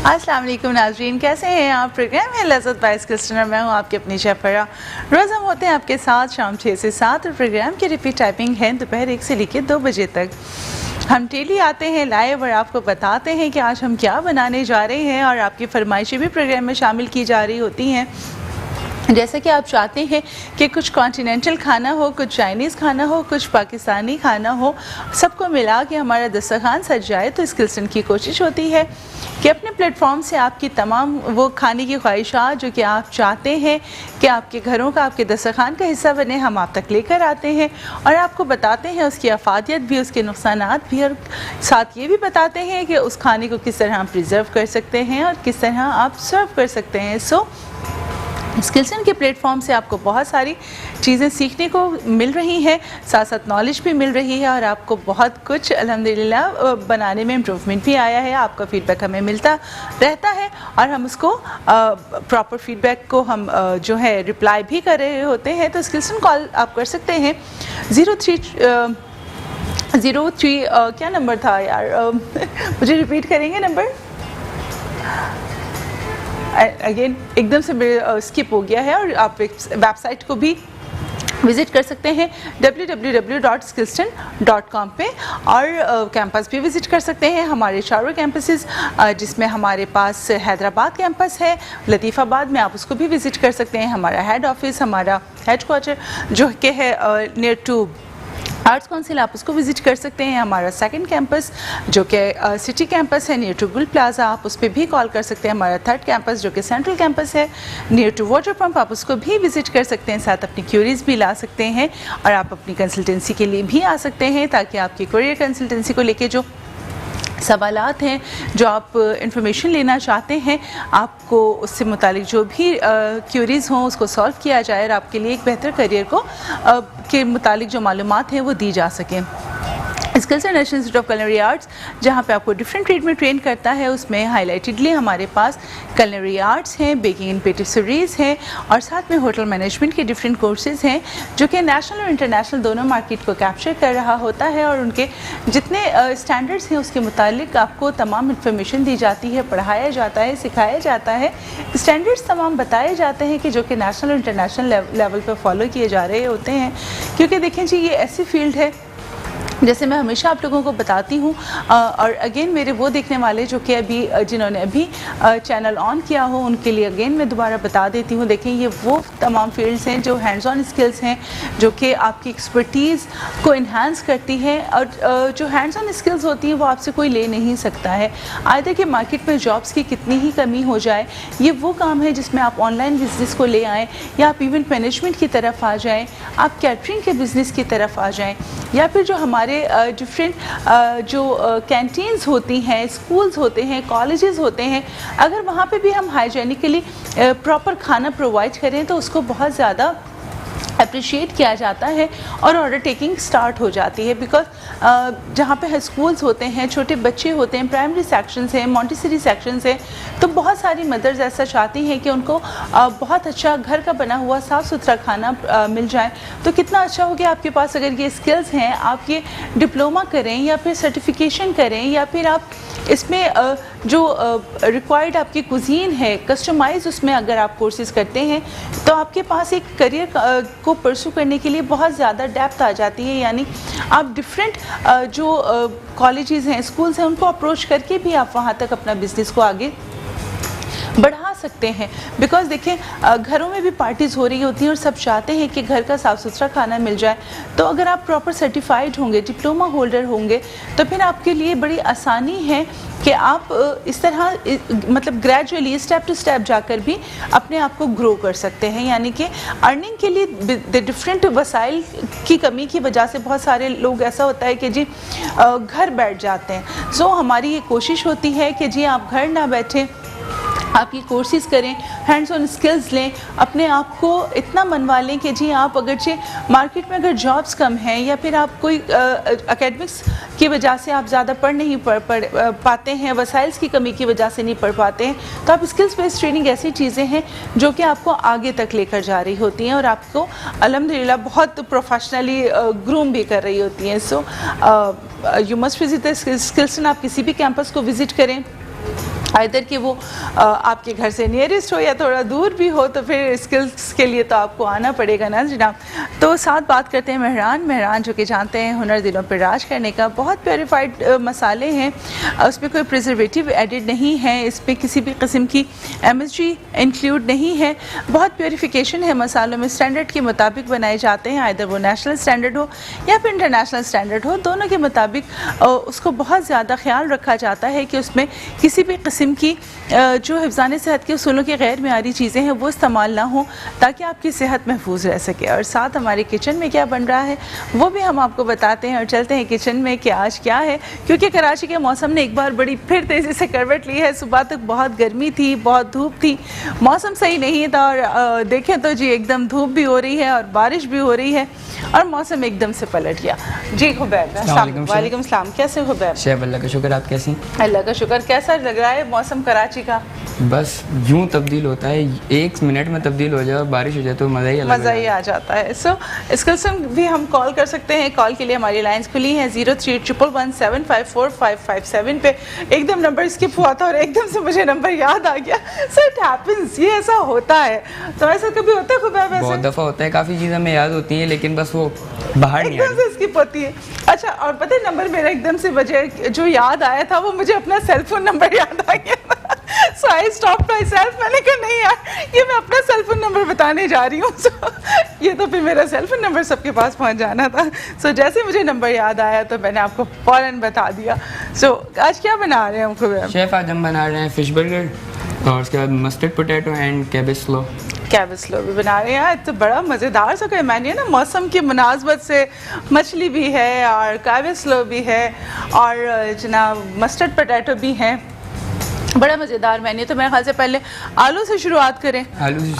अस्सलाम वालेकुम नाज़रीन, कैसे हैं आप। प्रोग्राम है लज़्ज़त बाय स्किल्स। मैं हूँ आपकी अपनी शेफ़ फरा। रोज़ हम होते हैं आपके साथ शाम 6 से 7 और प्रोग्राम की रिपीट टाइपिंग है दोपहर 1 से लेकर 2 बजे तक। हम डेली आते हैं लाइव और आपको बताते हैं कि आज हम क्या बनाने जा रहे हैं और आपकी फरमाइशें भी प्रोग्राम में शामिल की जा रही होती हैं। जैसा कि आप चाहते हैं कि कुछ कॉन्टिनेंटल खाना हो, कुछ चाइनीज़ खाना हो, कुछ पाकिस्तानी खाना हो, सबको मिला के हमारा दस्तरखान सज जाए, तो स्किल्सन की कोशिश होती है कि अपने प्लेटफॉर्म से आपकी तमाम वो खाने की ख्वाहिशात जो कि आप चाहते हैं कि आपके घरों का, आपके दस्तरखान का हिस्सा बने, हम आप तक लेकर आते हैं और आपको बताते हैं उसकी अफादियत भी, उसके नुकसानात भी, और साथ ये भी बताते हैं कि उस खाने को किस तरह हम प्रिजर्व कर सकते हैं और किस तरह आप सर्व कर सकते हैं। सो स्किल्सन के प्लेटफॉर्म से आपको बहुत सारी चीज़ें सीखने को मिल रही हैं, साथ साथ नॉलेज भी मिल रही है और आपको बहुत कुछ अल्हम्दुलिल्लाह बनाने में इम्प्रूवमेंट भी आया है। आपका फ़ीडबैक हमें मिलता रहता है और हम उसको प्रॉपर फीडबैक को हम जो है रिप्लाई भी कर रहे होते हैं। तो स्किल्सन कॉल आप कर सकते हैं 03 क्या नंबर था यार मुझे रिपीट करेंगे नंबर। अगेन एकदम से मेरे स्किप हो गया है। और आप वेबसाइट को भी विज़िट कर सकते हैं www.skillston.com पे, और कैंपस भी विज़िट कर सकते हैं। हमारे चारों कैंपसेस, जिसमें हमारे पास हैदराबाद कैंपस है, लतीफ़ाबाद में आप उसको भी विज़िट कर सकते हैं। हमारा हेड ऑफिस, हमारा हेड क्वार्टर जो कि है नियर टू आर्ट्स काउंसिल, आप उसको विज़िट कर सकते हैं। हमारा सेकंड कैंपस जो कि सिटी कैंपस है नियर टू गुल प्लाजा, आप उस पर भी कॉल कर सकते हैं। हमारा थर्ड कैंपस जो कि सेंट्रल कैंपस है नियर टू वाटर पंप, आप उसको भी विज़िट कर सकते हैं। साथ अपनी क्यूरीज़ भी ला सकते हैं और आप अपनी कंसल्टेंसी के लिए भी आ सकते हैं, ताकि आपकी करियर कंसल्टेंसी को लेके जो सवालात हैं, जो आप इंफॉर्मेशन लेना चाहते हैं, आपको उससे मुतालिक जो भी क्यूरीज़ हों उसको सॉल्व किया जाए और आपके लिए एक बेहतर करियर को के मुतालिक जो मालूमात हैं वो दी जा सकें। Skillson National Institute of Culinary Arts जहाँ पे आपको डिफरेंट ट्रेड में ट्रेन करता है, उसमें हाईलाइटेडली हमारे पास कुलिनरी आर्ट्स हैं, बेकिंग एंड पेटिसरीज़ हैं और साथ में होटल मैनेजमेंट के डिफरेंट कोर्सेज़ हैं जो कि नेशनल और इंटरनेशनल दोनों मार्केट को कैप्चर कर रहा होता है। और उनके जितने स्टैंडर्ड्स हैं उसके मुतालिक आपको तमाम इन्फॉर्मेशन दी जाती है, पढ़ाया जाता है, सिखाया जाता है, स्टैंडर्ड्स तमाम बताए जाते हैं कि जो कि नेशनल और इंटरनेशनल लेवल पर फॉलो किए जा रहे होते हैं। क्योंकि देखें जी, ये ऐसी फील्ड है जैसे मैं हमेशा आप लोगों को बताती हूँ, और अगेन मेरे वो देखने वाले जो कि अभी जिन्होंने अभी चैनल ऑन किया हो उनके लिए अगेन मैं दोबारा बता देती हूँ। देखें, ये वो तमाम फील्ड्स हैं जो हैंड्स ऑन स्किल्स हैं, जो कि आपकी एक्सपर्टीज़ को इन्हांस करती हैं। और जो हैंड्स ऑन स्किल्स होती हैं वो आपसे कोई ले नहीं सकता है। आइदर कि मार्केट में जॉब्स की कितनी ही कमी हो जाए, ये वो काम है जिसमें आप ऑनलाइन बिजनेस को ले आएँ, या आप इवेंट मैनेजमेंट की तरफ आ जाएँ, आप कैटरिंग के बिज़नेस की तरफ आ जाएँ, या फिर जो हमारे डिफरेंट जो कैंटीन्स होती हैं, स्कूल्स होते हैं, कॉलेजेस होते हैं, अगर वहाँ पे भी हम हाइजीनिकली प्रॉपर खाना प्रोवाइड करें तो उसको बहुत ज़्यादा अप्रिशिएट किया जाता है और ऑर्डर टेकिंग स्टार्ट हो जाती है। बिकॉज जहाँ पे स्कूल्स होते हैं, छोटे बच्चे होते हैं, प्राइमरी सेक्शंस हैं, मॉन्टेसरी सेक्शंस हैं, तो बहुत सारी मदर्स ऐसा चाहती हैं कि उनको बहुत अच्छा घर का बना हुआ साफ़ सुथरा खाना मिल जाए। तो कितना अच्छा हो गया आपके पास अगर ये स्किल्स हैं, आप ये डिप्लोमा करें या फिर सर्टिफिकेशन करें, या फिर आप इसमें जो रिक्वायर्ड आपकी कुजीन है कस्टमाइज, उसमें अगर आप कोर्सेज़ करते हैं तो आपके पास एक करियर को परसू करने के लिए बहुत ज़्यादा डेप्थ आ जाती है। यानी आप डिफरेंट जो कॉलेजेस हैं, स्कूल्स हैं, उनको अप्रोच करके भी आप वहाँ तक अपना बिज़नेस को आगे बढ़ा सकते हैं। बिकॉज देखें, घरों में भी पार्टीज़ हो रही होती हैं और सब चाहते हैं कि घर का साफ़ सुथरा खाना मिल जाए। तो अगर आप प्रॉपर सर्टिफाइड होंगे, डिप्लोमा होल्डर होंगे, तो फिर आपके लिए बड़ी आसानी है कि आप इस तरह मतलब ग्रेजुअली स्टेप टू स्टेप जाकर भी अपने आप को ग्रो कर सकते हैं। यानी कि अर्निंग के लिए डिफरेंट वसाइल की कमी की वजह से बहुत सारे लोग ऐसा होता है कि जी घर बैठ जाते हैं। सो हमारी ये कोशिश होती है कि जी आप घर ना बैठें, आप ये कोर्सेज़ करें, हैंड्स ऑन स्किल्स लें, अपने आप को इतना मनवा लें कि जी आप अगरचे मार्केट में अगर जॉब्स कम हैं या फिर आप कोई एकेडमिक्स की वजह से आप ज़्यादा पढ़ नहीं पाते हैं, वसाइल्स की कमी की वजह से नहीं पढ़ पाते हैं, तो आप स्किल्स बेस्ड ट्रेनिंग ऐसी चीज़ें हैं जो कि आपको आगे तक लेकर जा रही होती हैं और आपको अल्हम्दुलिल्लाह बहुत प्रोफेशनली ग्रूम भी कर रही होती हैं। So you must visit the Skillson. आप किसी भी कैंपस को विज़िट करें, आइदर कि वो आपके घर से नियरेस्ट हो या थोड़ा दूर भी हो, तो फिर स्किल्स के लिए तो आपको आना पड़ेगा ना जनाब। तो साथ बात करते हैं मेहरान जो कि जानते हैं हुनर दिलों पर राज करने का। बहुत प्योरीफाइड मसाले हैं, उसमें कोई प्रिजर्वेटिव एडिड नहीं है, इसमें किसी भी किस्म की MSG इंक्लूड नहीं है। बहुत प्योरीफिकेशन है मसालों में, स्टैंडर्ड के मुताबिक बनाए जाते हैं, आइदर वो नेशनल स्टैंडर्ड हो या फिर इंटरनेशनल स्टैंडर्ड हो, दोनों के मुताबिक उसको बहुत ज़्यादा ख्याल रखा जाता है कि उसमें किसी भी किस्म की जो हिफ्ज़ान सेहत के उसूलों की गैर मियारी चीज़ें हैं वो इस्तेमाल ना हो, ताकि आपकी सेहत महफूज रह सके। और साथ हमारे किचन में क्या बन रहा है वो भी हम आपको बताते हैं, और चलते हैं किचन में कि आज क्या है। क्योंकि कराची के मौसम ने एक बार बड़ी फिर तेज़ी से करवट ली है। सुबह तक बहुत गर्मी थी, बहुत धूप थी, मौसम सही नहीं था, और देखें तो जी एकदम धूप भी हो रही है और बारिश भी हो रही है, और मौसम एकदम से पलट गया। जी खुबैब, वालेकुम सलाम, कैसे खुबैब? शेफ अल्लाह का शुक्र, आप कैसी? अल्लाह का शुक्र। कैसा लग रहा है मौसम कराची का? बस यूं तब्दील होता है, 1 मिनट में तब्दील हो जाए और बारिश हो जाए तो मज़ा ही आ जाता है। सो इसके भी हम कॉल कर सकते हैं। कॉल के लिए हमारी लाइंस खुली हैं 0311754557 पे। एकदम नंबर स्किप हुआ था और एकदम से मुझे नंबर याद आ गया। सो इट हैपेंस, ये ऐसा होता है। तो ऐसा कभी होता है खुबैब? बहुत दफ़ा होता है, काफ़ी चीज़ें हमें याद होती हैं लेकिन बस वो बाहर नहीं एकदम से स्किप होती है। अच्छा, और पता है नंबर मेरा एकदम से जो याद आया था वो मुझे अपना सेलफोन नंबर याद आ गया। So I stopped myself, मैंने कहा नहीं यार, ये मैं अपना सेलफोन नंबर बताने जा रही हूँ। So ये तो फिर मेरा सेलफोन नंबर सबके पास पहुँच जाना था। So जैसे मुझे नंबर याद आया तो मैंने आपको फ़ौरन बता दिया। So आज क्या बना रहे हैं खुबैब? शेफ आज हम बना रहे हैं फ़िश बर्गर और उसके बाद mustard potato and cabbage slow. Cabbage slow भी बना रहे हैं। तो बड़ा मज़ेदार सा कोई मेन्यू ना, मौसम की मुनासबत से मछली भी है और कैबेज स्लो भी है और जनाब मस्टर्ड पोटैटो भी हैं। बड़ा मज़ेदार मेन्यू। तो मेरे ख्याल से पहले आलू से शुरुआत करें।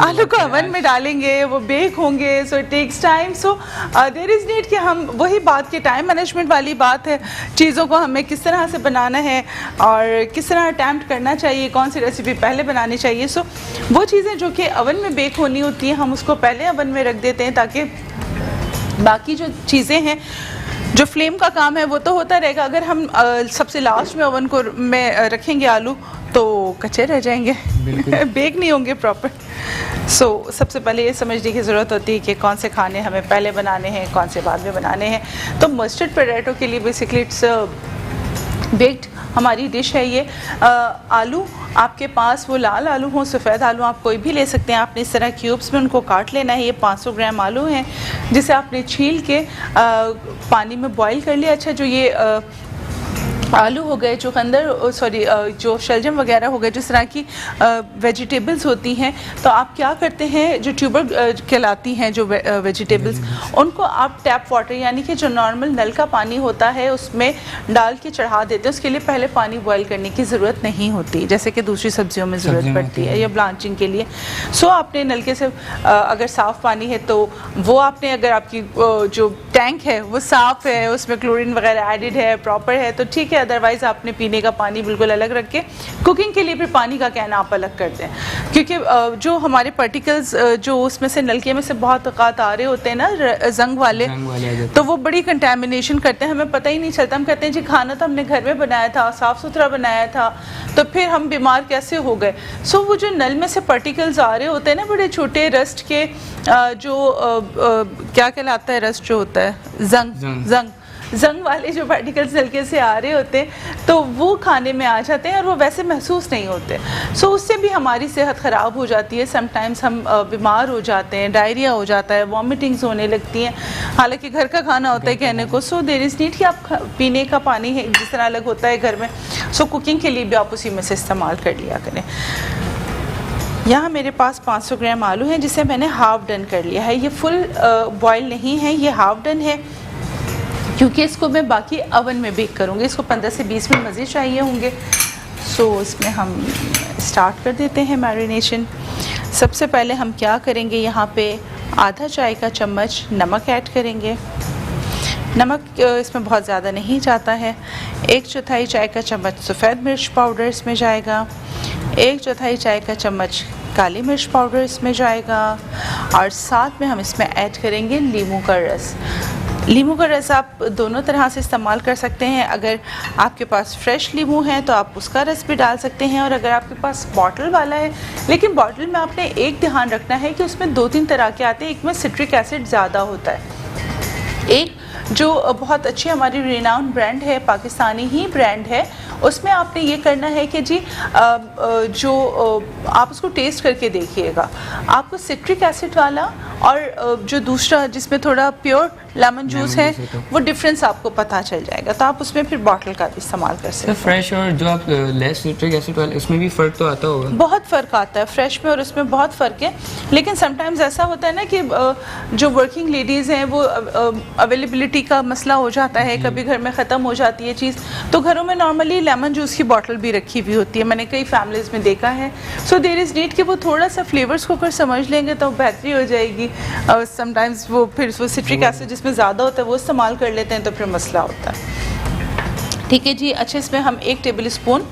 आलू को ओवन में डालेंगे, वो बेक होंगे। So it takes time. So there is need कि हम वही बात के टाइम मैनेजमेंट वाली बात है, चीज़ों को हमें किस तरह से बनाना है और किस तरह अटैम्प्ट करना चाहिए, कौन सी रेसिपी पहले बनानी चाहिए। सो वो चीज़ें जो कि ओवन में बेक होनी होती हैं हम उसको पहले ओवन में रख देते हैं, ताकि बाकी जो चीज़ें हैं, जो फ्लेम का काम है वो तो होता रहेगा। अगर हम सबसे लास्ट में ओवन को में रखेंगे आलू तो कच्चे रह जाएंगे, बेक नहीं होंगे प्रॉपर। सो सबसे पहले ये समझने की ज़रूरत होती है कि कौन से खाने हमें पहले बनाने हैं, कौन से बाद में बनाने हैं। तो मस्टर्ड पोटैटो के लिए बेसिकली इट्स बेक्ड हमारी डिश है ये। आलू आपके पास वो लाल आलू हो, सफ़ेद आलू आप कोई भी ले सकते हैं। आपने इस तरह क्यूब्स में उनको काट लेना है। ये 500 ग्राम आलू हैं जिसे आपने छील के पानी में बॉईल कर लिया। अच्छा, जो ये आलू हो गए, जो अंदर जो शलजम वगैरह हो गए, जिस तरह की वेजिटेबल्स होती हैं, तो आप क्या करते हैं, जो ट्यूबर कहलाती हैं जो वेजिटेबल्स, उनको आप टैप वाटर यानी कि जो नॉर्मल नल का पानी होता है उसमें डाल के चढ़ा देते हैं। उसके लिए पहले पानी बॉईल करने की ज़रूरत नहीं होती, जैसे कि दूसरी सब्जियों में ज़रूरत पड़ती है या ब्लांचिंग के लिए। सो आपने नलके से अगर साफ़ पानी है तो वो आपने, अगर आपकी जो टैंक है वो साफ़ है, उसमें क्लोरीन वगैरह एडिड है, प्रॉपर है, तो ठीक है। अदरवाइज़ आपने पीने का पानी बिल्कुल अलग रख के, कुकिंग के लिए फिर पानी का कैन आप अलग करते हैं, क्योंकि जो हमारे पार्टिकल्स जो उसमें से नलके में से बहुत औक़ात आ रहे होते हैं ना, जंग वाले तो वो बड़ी कंटेमिनेशन करते हैं, हमें पता ही नहीं चलता। हम कहते हैं जी खाना तो हमने घर में बनाया था, साफ़ सुथरा बनाया था, तो फिर हम बीमार कैसे हो गए। सो वो जो नल में से पार्टिकल्स आ रहे होते हैं ना, बड़े छोटे रस्ट के, जो क्या कहलाता है, रस्ट जो होता है, जंग वाले जो पार्टिकल्स हल्के से आ रहे होते हैं, तो वो खाने में आ जाते हैं और वो वैसे महसूस नहीं होते। सो उससे भी हमारी सेहत ख़राब हो जाती है। समटाइम्स हम बीमार हो जाते हैं, डायरिया हो जाता है, वॉमिटिंग्स होने लगती हैं, हालांकि घर का खाना होता है कहने को। सो देयर इज़ नीड कि आप पीने का पानी है जिस तरह अलग होता है घर में, सो कुकिंग के लिए भी आप उसी में से इस्तेमाल कर लिया करें। यहाँ मेरे पास 500 ग्राम आलू हैं जिसे मैंने हाफ डन कर लिया है। ये फुल बॉयल नहीं है, ये हाफ डन है, क्योंकि इसको मैं बाकी ओवन में बेक करूँगी। इसको 15 से 20 मिनट मज़ीद चाहिए होंगे। सो इसमें हम स्टार्ट कर देते हैं मैरिनेशन। सबसे पहले हम क्या करेंगे, यहाँ पे आधा चाय का चम्मच नमक ऐड करेंगे। नमक इसमें बहुत ज़्यादा नहीं जाता है। 1/4 चाय का चम्मच सफ़ेद मिर्च पाउडर इसमें जाएगा। 1/4 चाय का चम्मच काली मिर्च पाउडर इसमें जाएगा, और साथ में हम इसमें ऐड करेंगे नींबू का रस। लीमू का रस आप दोनों तरह से इस्तेमाल कर सकते हैं। अगर आपके पास फ्रेश लीमू है तो आप उसका रस भी डाल सकते हैं, और अगर आपके पास बॉटल वाला है, लेकिन बॉटल में आपने एक ध्यान रखना है कि उसमें 2-3 तरह के आते हैं। एक में सिट्रिक एसिड ज़्यादा होता है, एक जो बहुत अच्छी हमारी रिनाउंड ब्रांड है, पाकिस्तानी ही ब्रांड है, उसमें आपने ये करना है कि जी आप उसको टेस्ट करके देखिएगा। आपको सिट्रिक एसिड वाला और जो दूसरा जिसमें थोड़ा प्योर लेमन जूस है वो डिफरेंस आपको पता चल जाएगा, तो आप उसमें फिर बॉटल का भी इस्तेमाल कर सकते हैं। फ्रेश और जो आप लेस सिट्रिक एसिड वाले उसमें भी फ़र्क तो आता होगा? बहुत फ़र्क आता है फ्रेश में और उसमें बहुत फ़र्क है, लेकिन समटाइम्स ऐसा होता है ना कि जो वर्किंग लेडीज़ हैं वो अवेलेबिलिटी का मसला हो जाता है, कभी घर में ख़त्म हो जाती है चीज़, तो घरों में नॉर्मली लेमन जूस की बॉटल भी रखी हुई होती है, मैंने कई फैमिलीज़ में देखा है। सो देयर इज़ नीड कि वो थोड़ा सा फ्लेवर्स को अगर समझ लेंगे तो बेहतरी हो जाएगी। समटाइम्स वो फिर वो सिट्रिक एसिड जिसमें ज़्यादा होता है वो इस्तेमाल कर लेते हैं तो फिर मसला होता है। ठीक है जी। अच्छा, इसमें हम 1 टेबल स्पून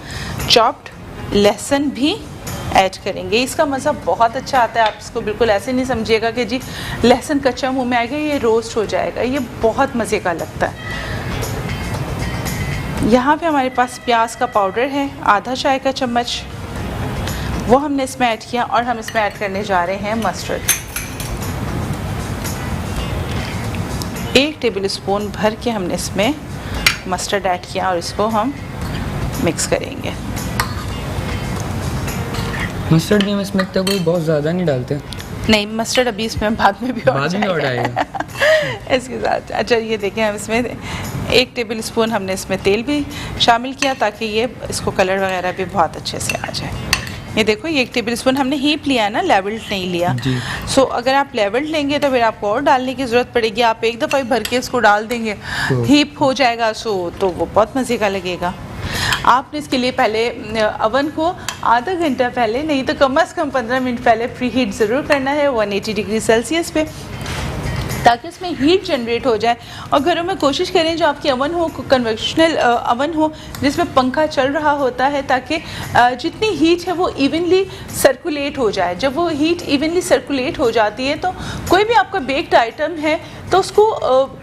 चॉप्ड लहसुन भी ऐड करेंगे। इसका मज़ा बहुत अच्छा आता है। आप इसको बिल्कुल ऐसे नहीं समझिएगा कि जी लहसुन कच्चा मुंह में आएगा, ये रोस्ट हो जाएगा, ये बहुत मज़े का लगता है। यहाँ पे हमारे पास प्याज का पाउडर है आधा चाय का चम्मच, वो हमने इसमें ऐड किया, और हम इसमें ऐड करने जा रहे हैं मस्टर्ड। 1 टेबल स्पून भर के हमने इसमें मस्टर्ड ऐड किया और इसको हम मिक्स करेंगे। मस्टर्ड भी हम इसमें तक कोई बहुत ज़्यादा नहीं डालते? नहीं, मस्टर्ड अभी इसमें बाद में भी और जाएगा इसके साथ। अच्छा, ये देखें हम इसमें 1 टेबल स्पून हमने इसमें तेल भी शामिल किया ताकि ये इसको कलर वगैरह भी बहुत अच्छे से आ जाए। ये देखो, ये 1 टेबल स्पून हमने हीप लिया है ना, लेवल्ड नहीं लिया। सो अगर आप लेवल्ड लेंगे तो फिर आपको और डालने की ज़रूरत पड़ेगी। आप एक दफ़ा ही भर के इसको डाल देंगे हीप हो जाएगा, तो वो बहुत मज़े का लगेगा। आपने इसके लिए पहले अवन को आधा घंटा पहले, नहीं तो कम से कम 15 मिनट पहले प्री हीट ज़रूर करना है 180 डिग्री सेल्सियस पे, ताकि उसमें हीट जनरेट हो जाए। और घरों में कोशिश करें जो आपकी अवन हो कन्वेंशनल अवन हो जिसमें पंखा चल रहा होता है, ताकि जितनी हीट है वो इवनली सर्कुलेट हो जाए। जब वो हीट इवनली सर्कुलेट हो जाती है तो कोई भी आपका बेक्ड आइटम है तो उसको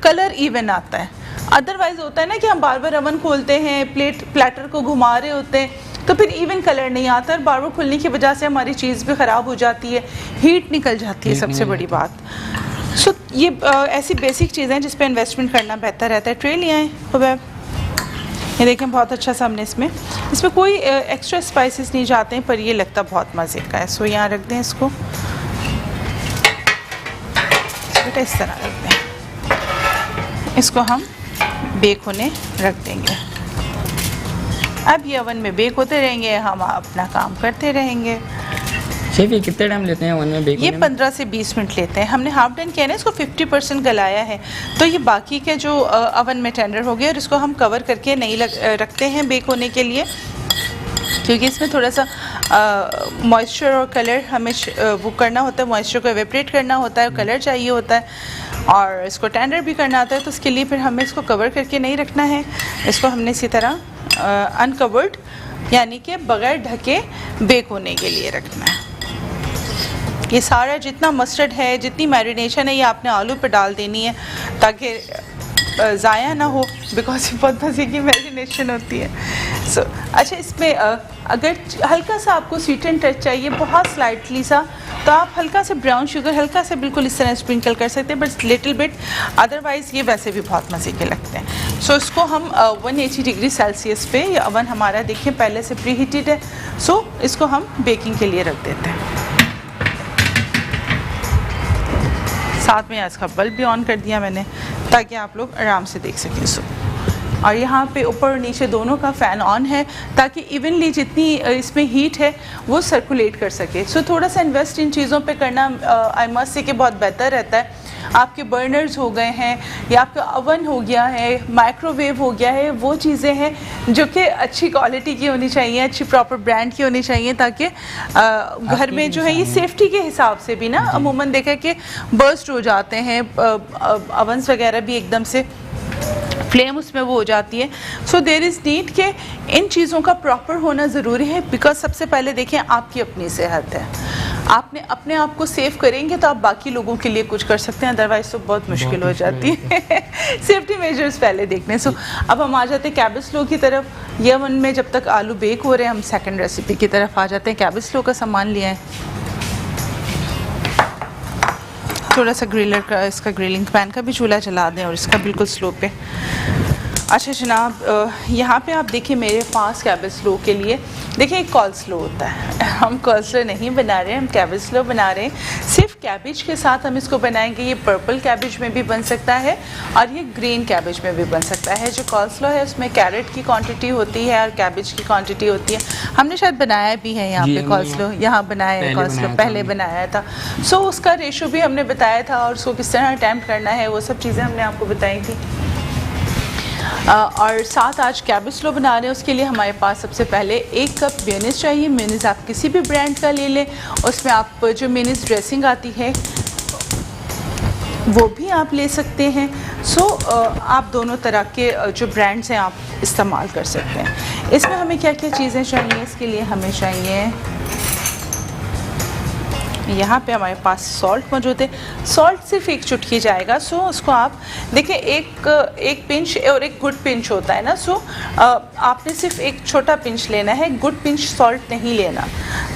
कलर इवन आता है। अदरवाइज़ होता है ना कि हम बार बार अवन खोलते हैं, प्लेटर को घुमा रहे होते हैं, तो फिर इवन कलर नहीं आता, और बार बार खुलने की वजह से हमारी चीज़ भी ख़राब हो जाती है, हीट निकल जाती है सबसे बड़ी बात। सो ये ऐसी बेसिक चीज़ें हैं जिस पे इन्वेस्टमेंट करना बेहतर रहता है। ट्रे लिया है हुबैब, ये देखें बहुत अच्छा सा हमने इसमें कोई एक्स्ट्रा स्पाइसेस नहीं जाते हैं, पर ये लगता बहुत मज़े का है। सो यहाँ रख दें इसको, बेटा इस तरह रख दें, इसको हम बेक होने रख देंगे। अब ये ओवन में बेक होते रहेंगे, हम अपना काम करते रहेंगे। शेफ ये कितने टाइम लेते हैं ओवन में बेक होने में? 15 से 20 मिनट लेते हैं। हमने हाफ डन किया ना, इसको 50% गलाया है, तो ये बाकी के जो ओवन में टेंडर हो गया, और इसको हम कवर करके नहीं रखते हैं बेक होने के लिए, क्योंकि इसमें थोड़ा सा मॉइस्चर और कलर हमें वो करना होता है, मॉइस्चर को एवेपरेट करना होता है, कलर चाहिए होता है, और इसको टेंडर भी करना आता है। तो उसके लिए फिर हमें इसको कवर करके नहीं रखना है, इसको हमने इसी तरह अनकवर्ड यानी कि बग़ैर ढके बेक होने के लिए रखना है। ये सारा जितना मस्टर्ड है, जितनी मैरिनेशन है, ये आपने आलू पे डाल देनी है ताकि ज़ाया ना हो, बिकॉज ये बहुत मज़े की मैरिनेशन होती है। सो अच्छा, इसमें अगर हल्का सा आपको स्वीट एंड टच चाहिए, बहुत स्लाइटली सा, तो आप हल्का सा ब्राउन शुगर हल्का सा बिल्कुल इस तरह स्प्रिंकल कर सकते हैं, बट लिटिल बिट, अदरवाइज़ ये वैसे भी बहुत मज़े के लगते हैं। सो इसको हम 180 डिग्री सेल्सियस पे, ये अवन हमारा देखिए पहले से प्री हीटेड है, सो इसको हम बेकिंग के लिए रख देते हैं। साथ में इसका बल्ब भी ऑन कर दिया मैंने ताकि आप लोग आराम से देख सकें। सो और यहाँ पे ऊपर और नीचे दोनों का फ़ैन ऑन है ताकि इवनली जितनी इसमें हीट है वो सर्कुलेट कर सके। सो थोड़ा सा इन्वेस्ट इन चीज़ों पे करना आई मस्ट से कि बहुत बेहतर रहता है। आपके बर्नर्स हो गए हैं या आपका ओवन हो गया है, माइक्रोवेव हो गया है, वो चीज़ें हैं जो कि अच्छी क्वालिटी की होनी चाहिए, अच्छी प्रॉपर ब्रांड की होनी चाहिए, ताकि घर में जो है ये सेफ्टी के हिसाब से भी ना, अमूमन देखा कि बर्स्ट हो जाते हैं ओवंस वगैरह भी, एकदम से फ्लेम उसमें वो हो जाती है। सो देयर इज़ नीड के इन चीज़ों का प्रॉपर होना ज़रूरी है, बिकॉज सबसे पहले देखें आपकी अपनी सेहत है। आपने अपने आप को सेव करेंगे तो आप बाकी लोगों के लिए कुछ कर सकते हैं, अदरवाइज तो बहुत मुश्किल हो जाती है। सेफ्टी मेजर्स पहले देखने। सो अब हम आ जाते हैं कैबेज स्लो की तरफ। ये वन में जब तक आलू बेक हो रहे हैं हम सेकंड रेसिपी की तरफ आ जाते हैं। कैबेज स्लो का सामान लिया है, थोड़ा सा ग्रिलर का, इसका ग्रिलिंग पैन का भी चूल्हा जला दें और इसका बिल्कुल स्लो पे। अच्छा जनाब, यहाँ पे आप देखिए मेरे पास कैबेज स्लो के लिए देखिए एक कॉल स्लो होता है। हम कॉल स्लो नहीं बना रहे हैं, हम कैबेज स्लो बना रहे हैं। सिर्फ कैबेज के साथ हम इसको बनाएंगे। ये पर्पल कैबेज में भी बन सकता है और ये ग्रीन कैबेज में भी बन सकता है। जो कॉल स्लो है उसमें कैरेट की क्वांटिटी होती है और कैबेज की क्वांटिटी होती है। हमने शायद बनाया भी है यहाँ पे कॉल स्लो, यहाँ बनाया है कॉल स्लो, पहले बनाया था। सो उसका रेशो भी हमने बताया था और उसको किस तरह अटैम्प्ट करना है वो सब चीज़ें हमने आपको बताई थी। और साथ आज कैबेज स्लो बना रहे हैं, उसके लिए हमारे पास सबसे पहले 1 कप मेयोनीज़ चाहिए। मेयोनीज़ आप किसी भी ब्रांड का ले लें, उसमें आप जो मेयोनीज़ ड्रेसिंग आती है वो भी आप ले सकते हैं। सो आप दोनों तरह के जो ब्रांड्स हैं आप इस्तेमाल कर सकते हैं। इसमें हमें क्या क्या चीज़ें चाहिए, इसके लिए हमें चाहिए, यहाँ पे हमारे पास सॉल्ट मौजूद है। सॉल्ट सिर्फ 1 चुटकी जाएगा। सो उसको आप देखिए एक पिंच और एक गुड पिंच होता है ना। सो आपने सिर्फ एक छोटा पिंच लेना है, गुड पिंच सॉल्ट नहीं लेना।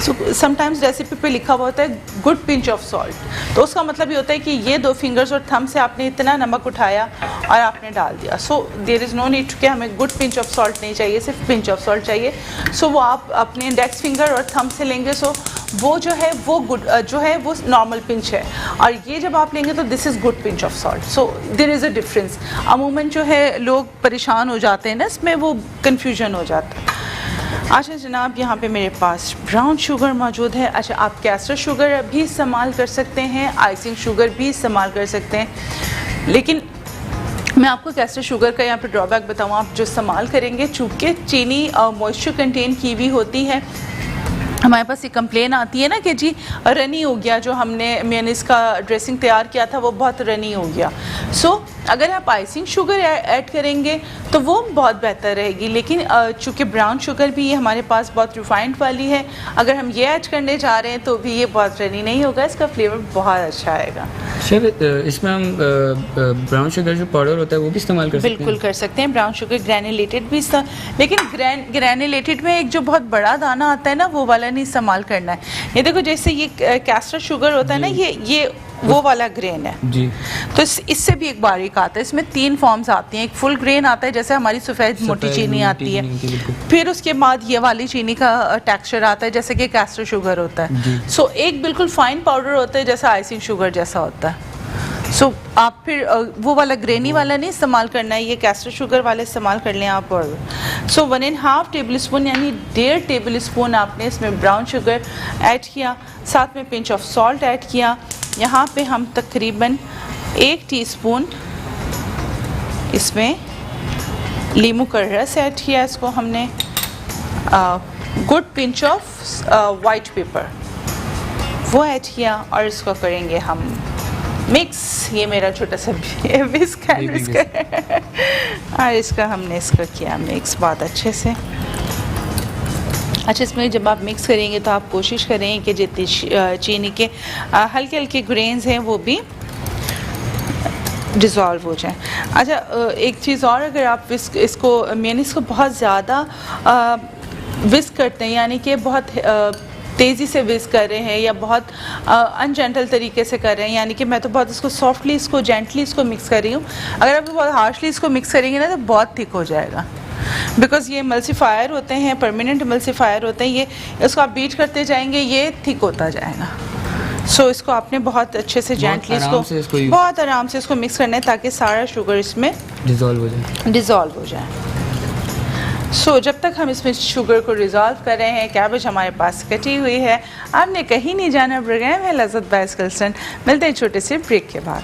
सो समटाइम्स रेसिपी पे लिखा हुआ होता है गुड पिंच ऑफ सॉल्ट, तो उसका मतलब ये होता है कि ये 2 फिंगर्स और थंब से आपने इतना नमक उठाया और आपने डाल दिया। So there is no need कि हमें गुड पिंच ऑफ सॉल्ट नहीं चाहिए, सिर्फ पिंच ऑफ सॉल्ट चाहिए। सो वो आप अपने इंडेक्स फिंगर और थंब से लेंगे। सो वो जो है वो गुड जो है वो नॉर्मल पिंच है और ये जब आप लेंगे तो this is good pinch of salt. So there is a difference. अमूमन जो है लोग परेशान हो जाते हैं ना, इसमें वो कन्फ्यूजन हो जाता है। अच्छा जनाब, यहाँ पे मेरे पास ब्राउन शुगर मौजूद है। अच्छा, आप कैस्टर शुगर भी इस्तेमाल कर सकते हैं, आइसिंग शुगर भी इस्तेमाल कर सकते हैं, लेकिन मैं आपको कैस्टर शुगर का यहाँ पे ड्रॉबैक बताऊँ। आप जो इस्तेमाल करेंगे, चूँकि चीनी मॉइस्चर कंटेन की हुई होती है, हमारे पास ये कंप्लेन आती है ना कि जी रनी हो गया, जो हमने मेयोनीज़ का ड्रेसिंग तैयार किया था वो बहुत रनी हो गया। सो अगर आप आइसिंग शुगर ऐड करेंगे तो वो बहुत बेहतर रहेगी, लेकिन चूँकि ब्राउन शुगर भी ये हमारे पास बहुत रिफाइंड वाली है, अगर हम ये ऐड करने जा रहे हैं तो भी ये बहुत रनी नहीं होगा, इसका फ्लेवर बहुत अच्छा आएगा। शेफ, इसमें हम ब्राउन शुगर जो पाउडर होता है वो भी इस्तेमाल कर सकते हैं? बिल्कुल कर सकते हैं। ब्राउन शुगर ग्रैनुलेटेड भी लेकिन ग्रैनुलेटेड में एक जो बहुत बड़ा दाना आता है ना, वो वाला नहीं इस्तेमाल करना है। ये देखो, जैसे ये कैस्टर शुगर होता है ना, ये वो वाला ग्रेन है जी। तो इससे भी एक बारीक आता है। इसमें 3 फॉर्म्स आती हैं। एक फुल ग्रेन आता है, जैसे हमारी सफ़ेद मोटी चीनी आती है, फिर उसके बाद ये वाली चीनी का टेक्सचर आता है जैसे कि कैस्टर शुगर होता है। सो एक बिल्कुल फाइन पाउडर होता है जैसा आइसिंग शुगर जैसा होता है। सो आप फिर वो वाला ग्रेनी वाला नहीं इस्तेमाल करना है, ये कैस्टर शुगर वाला इस्तेमाल कर लें आप। और सो 1.5 टेबल स्पून यानी 1.5 टेबल स्पून आपने इसमें ब्राउन शुगर ऐड किया, साथ में पिंच ऑफ सॉल्ट ऐड किया। यहाँ पे हम तकरीबन 1 टीस्पून इसमें लीमू का रस ऐड किया, इसको हमने good pinch of white paper वो ऐड किया और इसको करेंगे हम मिक्स। ये मेरा छोटा सा विस्क है और इसका हमने इसको किया मिक्स बहुत अच्छे से। अच्छा, इसमें जब आप मिक्स करेंगे तो आप कोशिश करें कि जितनी चीनी के हल्के हल्के ग्रेन्स हैं वो भी डिज़ोल्व हो जाए। अच्छा, एक चीज़ और, अगर आप इसको मेयोनीज़ को बहुत ज़्यादा विस्क करते हैं, यानी कि बहुत तेज़ी से विस्क कर रहे हैं या बहुत अनजेंटल तरीके से कर रहे हैं, यानी कि मैं तो बहुत इसको सॉफ्टली, इसको जेंटली इसको मिक्स कर रही हूँ, अगर आप बहुत हार्शली इसको मिक्स करेंगे ना तो बहुत थिक हो जाएगा, बिकॉज़ ये एमल्सीफायर होते हैं, परमानेंट एमल्सीफायर होते हैं। ये इसको आप बीट करते जाएंगे, ये थिक होता जाएगा। सो इसको आपने बहुत अच्छे से जेंटली इसको बहुत आराम से इसको मिक्स करना है ताकि सारा शुगर इसमें डिज़ोल्व हो जाए। सो जब तक हम इसमें शुगर को डिज़ोल्व कर रहे हैं, कैबेज हमारे पास कटी हुई है। आपने कहीं नहीं जाना, प्रोग्राम है लज़्ज़त बाय स्किल्सन। मिलते हैं छोटे से ब्रेक के बाद।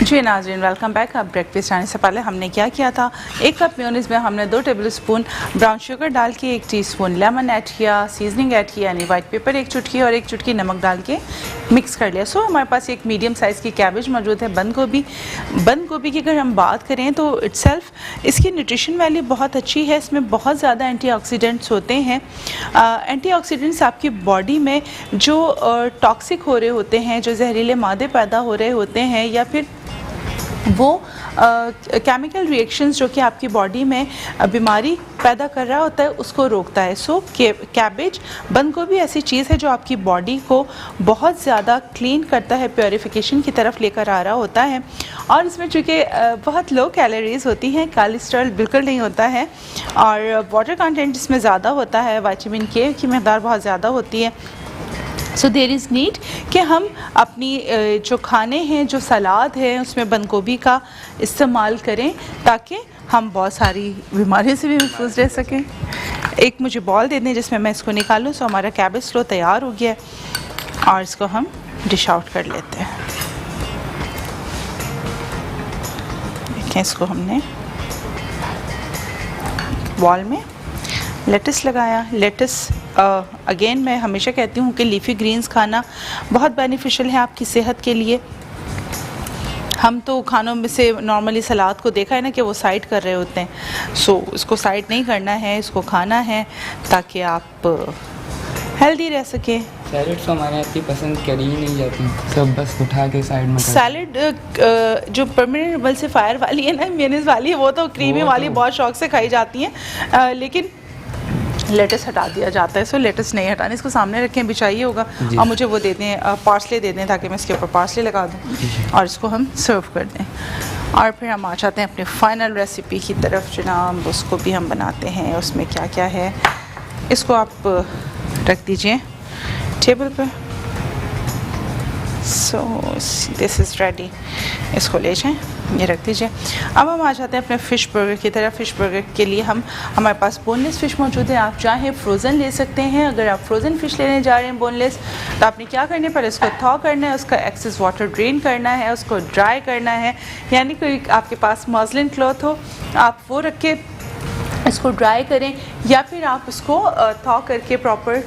जी नाज़रीन, वेलकम बैक। अब ब्रेकफास्ट आने से पहले हमने क्या किया था, 1 कप मेयोनीज़ में हमने 2 टेबलस्पून ब्राउन शुगर डाल के 1 टीस्पून लेमन ऐड किया, सीजनिंग ऐड किया यानी वाइट पेपर 1 चुटकी और 1 चुटकी नमक डाल के मिक्स कर लिया। सो हमारे पास एक मीडियम साइज़ की कैबेज मौजूद है, बंद गोभी की अगर हम बात करें तो इट्सेल्फ इसकी न्यूट्रिशन वैल्यू बहुत अच्छी है। इसमें बहुत ज़्यादा एंटीऑक्सीडेंट्स होते हैं। एंटीऑक्सीडेंट्स आपकी बॉडी में जो टॉक्सिक हो रहे होते हैं, जो जहरीले मादे पैदा हो रहे होते हैं या फिर वो केमिकल रिएक्शंस जो कि आपकी बॉडी में बीमारी पैदा कर रहा होता है उसको रोकता है। सो कैबेज, बंद गोभी ऐसी चीज़ है जो आपकी बॉडी को बहुत ज़्यादा क्लीन करता है, प्योरीफिकेशन की तरफ लेकर आ रहा होता है। और इसमें चूँकि बहुत लो कैलोरीज़ होती हैं, कोलेस्ट्रॉल बिल्कुल नहीं होता है और वाटर कंटेंट इसमें ज़्यादा होता है, विटामिन के की मकदार बहुत ज़्यादा होती है। सो देयर इज़ नीड कि हम अपनी जो खाने हैं, जो सलाद है, उसमें बंद गोभी का इस्तेमाल करें ताकि हम बहुत सारी बीमारियों से भी महफूज रह सकें। एक मुझे बॉल दे दें जिसमें मैं इसको निकालूं। सो हमारा कैबेज स्लो तैयार हो गया है और इसको हम डिश आउट कर लेते हैं। देखें, इसको हमने बॉल में लेटस लगाया। लेटस अगेन मैं हमेशा कहती हूँ कि लीफी ग्रीन्स खाना बहुत बेनिफिशियल है आपकी सेहत के लिए। हम तो खानों में से नॉर्मली सलाद को देखा है ना कि वो साइड कर रहे होते हैं। सो इसको साइड नहीं करना है, इसको खाना है ताकि आप हेल्दी रह सकें। सैलेड तो हमारे यहाँ की पसंद करी ही नहीं जाती, सब बस उठा के साइड में। सैलेड जो परमानेंट एमल्सिफायर वाली है ना, मेयोनीज वाली है, वो तो क्रीमी वाली बहुत शौक से खाई जाती हैं, लेकिन लेटस हटा दिया जाता है। सो लेटस नहीं हटाने, इसको सामने रखें, बिछाइए होगा और मुझे वो दे दें, पार्सले दे दें ताकि मैं इसके ऊपर पार्सले लगा दूँ और इसको हम सर्व कर दें। और फिर हम आ जाते हैं अपने फाइनल रेसिपी की तरफ जनाब। उसको भी हम बनाते हैं, उसमें क्या क्या है इसको आप रख दीजिए टेबल पे। सो दिस इज़ रेडी, इसको ले जाएं, ये रख दीजिए। अब हम आ जाते हैं अपने फ़िश बर्गर की तरफ। फ़िश बर्गर के लिए हमारे पास बोनलेस फ़िश मौजूद है। आप चाहें फ्रोज़न ले सकते हैं। अगर आप फ्रोज़न फ़िश लेने जा रहे हैं बोनलेस, तो आपने क्या करना है, पहले उसको थॉ करना है, उसका एक्सेस वाटर ड्रेन करना है, उसको ड्राई करना है। यानी कोई आपके पास मसलिन क्लॉथ हो, आप वो रख के इसको ड्राई करें या फिर आप उसको थॉ करके प्रॉपर।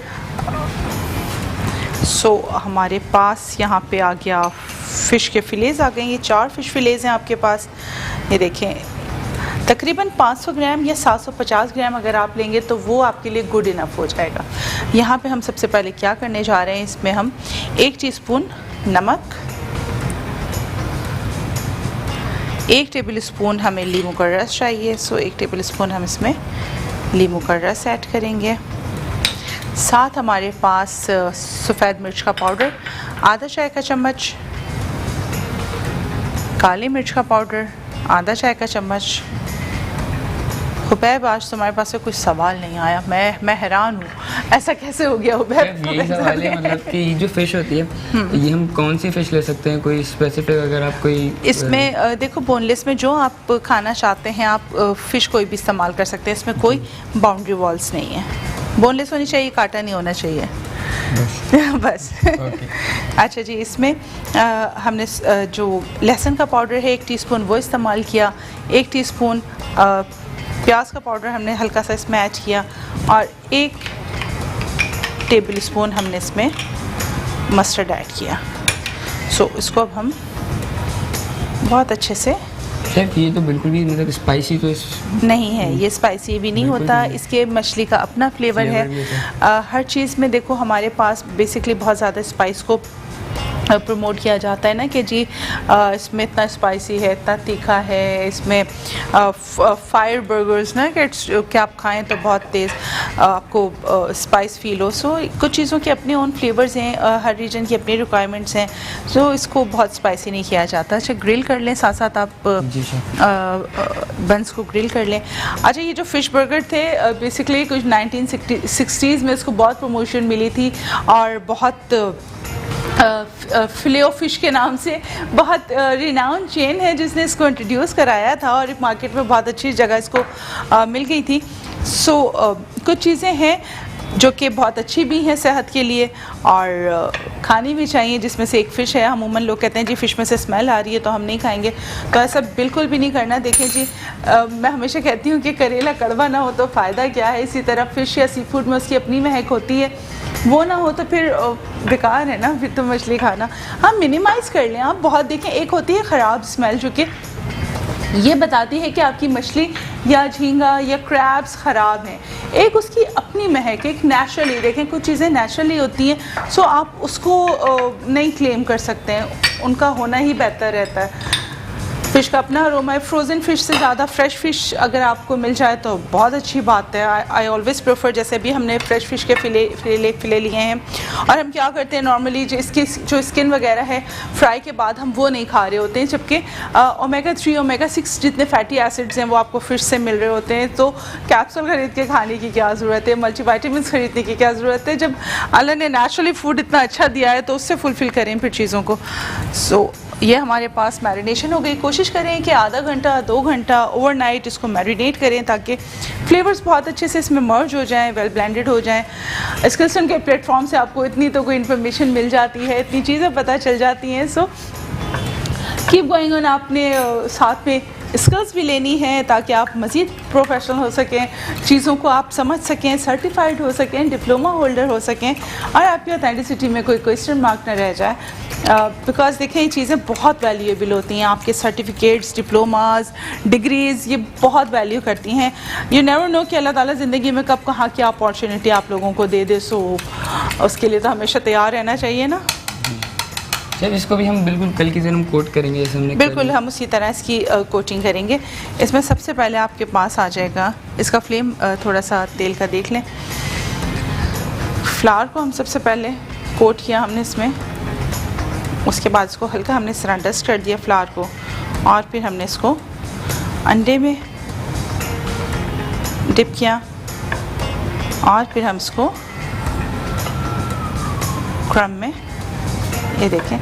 सो हमारे पास यहाँ पे आ गया फ़िश के फ़िलेज़ आ गए। ये 4 फ़िश फ़िलेज़ हैं आपके पास। ये देखें, तकरीबन 500 ग्राम या 750 ग्राम अगर आप लेंगे तो वो आपके लिए गुड इनफ हो जाएगा। यहाँ पे हम सबसे पहले क्या करने जा रहे हैं, इसमें हम 1 टीस्पून नमक, 1 टेबल स्पून हमें लीमू का रस चाहिए। सो 1 टेबल स्पून हम इसमें लीमू का रस ऐड करेंगे। साथ हमारे पास सफ़ेद मिर्च का पाउडर आधा चाय का चम्मच, काली मिर्च का पाउडर आधा चाय का चम्मच। हुबैब, आज तुम्हारे पास से कुछ सवाल नहीं आया, मैं हैरान हूँ, ऐसा कैसे हो गया हुबैब? यही सवाल है, मतलब कि जो फ़िश होती है ये हम कौन सी फ़िश ले सकते हैं, कोई स्पेसिफिक अगर आप कोई इसमें देखो, बोनलेस में जो आप खाना चाहते हैं आप फ़िश कोई भी इस्तेमाल कर सकते हैं। इसमें कोई बाउंड्री वॉल्स नहीं है। बोनलेस होनी चाहिए, कांटा नहीं होना चाहिए बस अच्छा जी, इसमें हमने जो लहसुन का पाउडर है 1 टीस्पून वो इस्तेमाल किया। 1 टीस्पून प्याज का पाउडर हमने हल्का सा इसमें ऐड किया और 1 टेबल स्पून हमने इसमें मस्टर्ड ऐड किया। सो इसको अब हम बहुत अच्छे से। शेफ, ये तो बिल्कुल भी मतलब स्पाइसी तो नहीं है, ये स्पाइसी भी नहीं होता। इसके मछली का अपना फ्लेवर है। हर चीज़ में देखो हमारे पास बेसिकली बहुत ज़्यादा स्पाइस को प्रमोट किया जाता है ना कि जी इसमें इतना स्पाइसी है, इतना तीखा है, इसमें फायर बर्गर्स ना कि आप खाएं तो बहुत तेज़ आपको स्पाइस फील हो। सो कुछ चीज़ों के अपने ओन फ्लेवर्स हैं, हर रीजन की अपनी रिक्वायरमेंट्स हैं। सो इसको बहुत स्पाइसी नहीं किया जाता। अच्छा, ग्रिल कर लें, साथ साथ आप बंस को ग्रिल कर लें। अच्छा, ये जो फ़िश बर्गर थे बेसिकली कुछ 1960s में इसको बहुत प्रमोशन मिली थी और बहुत फिले ऑफ फिश के नाम से बहुत रिनाउंड चेन है जिसने इसको इंट्रोड्यूस कराया था और मार्केट में बहुत अच्छी जगह इसको मिल गई थी। सो कुछ चीज़ें हैं जो कि बहुत अच्छी भी है सेहत के लिए और खानी भी चाहिए, जिसमें से एक फ़िश है। अमूमन लोग कहते हैं जी फ़िश में से स्मेल आ रही है तो हम नहीं खाएंगे, तो ऐसा बिल्कुल भी नहीं करना। देखें जी, मैं हमेशा कहती हूँ कि करेला कड़वा ना हो तो फ़ायदा क्या है। इसी तरह फ़िश या सी फूड में उसकी अपनी महक होती है, वो ना हो तो फिर बेकार है ना, फिर तो मछली खाना। हाँ, मिनिमाइज़ कर लें आप। बहुत देखें, एक होती है ख़राब स्मेल जो कि ये बताती है कि आपकी मछली या झींगा या क्रैब्स ख़राब हैं। एक उसकी अपनी महक, एक नेचुरली, देखें कुछ चीज़ें नेचुरली होती हैं, सो आप उसको नहीं क्लेम कर सकते हैं, उनका होना ही बेहतर रहता है। फ़िश का अपना अरोमा है। फ्रोज़न फ़िश से ज़्यादा फ्रेश फ़िश अगर आपको मिल जाए तो बहुत अच्छी बात है। आई ऑलवेज़ प्रेफर, जैसे भी हमने फ्रेश फ़िश के फ़िले लिए हैं, और हम क्या करते हैं नॉर्मली इसकी जो स्किन वगैरह है फ्राई के बाद हम वो नहीं खा रहे होते हैं, जबकि ओमेगा 3 ओमेगा 6 जितने फैटी एसिड्स हैं वो आपको फ़िश से मिल रहे होते हैं। तो कैप्सूल ख़रीद के खाने की क्या ज़रूरत है, मल्टीवाइटामिन्स ख़रीदने की क्या ज़रूरत है, जब अल्लाह ने नेचुरली फूड इतना अच्छा दिया है तो उससे फुलफ़िल करें फिर चीज़ों को। सो ये हमारे पास मैरिनेशन हो गई। कोशिश करें कि आधा घंटा 2 घंटा ओवरनाइट इसको मैरिनेट करें ताकि फ्लेवर्स बहुत अच्छे से इसमें मर्ज हो जाएं, वेल ब्लेंडेड हो जाएं। स्किल्सन के प्लेटफॉर्म से आपको इतनी तो कोई इन्फॉर्मेशन मिल जाती है, इतनी चीज़ें पता चल जाती हैं। So keep going on. आपने साथ में स्किल्स भी लेनी है ताकि आप मज़ीद प्रोफेशनल हो सकें, चीज़ों को आप समझ सकें, सर्टिफाइड हो सकें, डिप्लोमा होल्डर हो सकें, और आपकी ऑथेंटिसिटी में कोई क्वेश्चन मार्क न रह जाए। बिकॉज देखें, ये चीज़ें बहुत वैल्यूएबल होती हैं। आपके सर्टिफिकेट्स, डिप्लोमास, डिग्रीज़, ये बहुत वैल्यू करती हैं। यू नेवर नो कि अल्लाह ताला ज़िंदगी में कब कहाँ क्या अपॉर्चुनिटी आप लोगों को दे दे। सो उसके लिए तो हमेशा तैयार रहना चाहिए ना। जब इसको भी हम बिल्कुल कल की हम कोट करेंगे, जैसे हमने बिल्कुल हम उसी तरह इसकी कोटिंग करेंगे। इसमें सबसे पहले आपके पास आ जाएगा, इसका फ्लेम थोड़ा सा तेल का देख लें। फ्लावर को हम सबसे पहले कोट किया हमने इसमें, उसके बाद इसको हल्का हमने इस तरह डस्ट कर दिया फ्लावर को, और फिर हमने इसको अंडे में डिप किया, और फिर हम इसको क्रम में, ये देखें,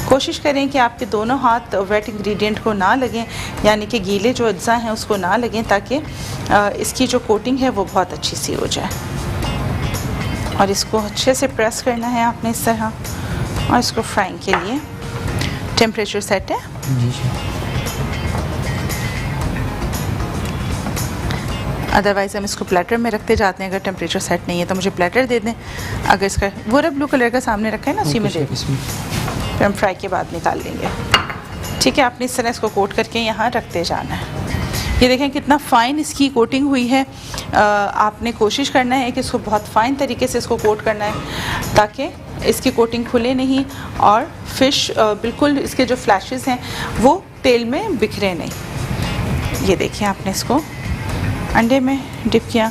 कोशिश करें कि आपके दोनों हाथ वेट इंग्रेडिएंट को ना लगें, यानी कि गीले जो अज्जा हैं उसको ना लगें, ताकि इसकी जो कोटिंग है वो बहुत अच्छी सी हो जाए। और इसको अच्छे से प्रेस करना है आपने इस तरह, और इसको फ्राइंग के लिए टेम्परेचर सेट है जी। अदरवाइज़ हम इसको प्लेटर में रखते जाते हैं। अगर टेम्परेचर सेट नहीं है तो मुझे प्लेटर दे दें। अगर इसका वो ब्लू कलर का सामने रखा है ना, उसी में दे दें, फिर हम फ्राई के बाद निकाल लेंगे। ठीक है, आपने इस तरह इसको कोट करके यहाँ रखते जाना है। ये देखें कितना फ़ाइन इसकी कोटिंग हुई है। आपने कोशिश करना है कि इसको बहुत फ़ाइन तरीके से इसको कोट करना है ताकि इसकी कोटिंग खुले नहीं, और फ़िश बिल्कुल इसके जो फ्लैशेस हैं वो तेल में बिखरे नहीं। ये देखिए, आपने इसको अंडे में डिप किया,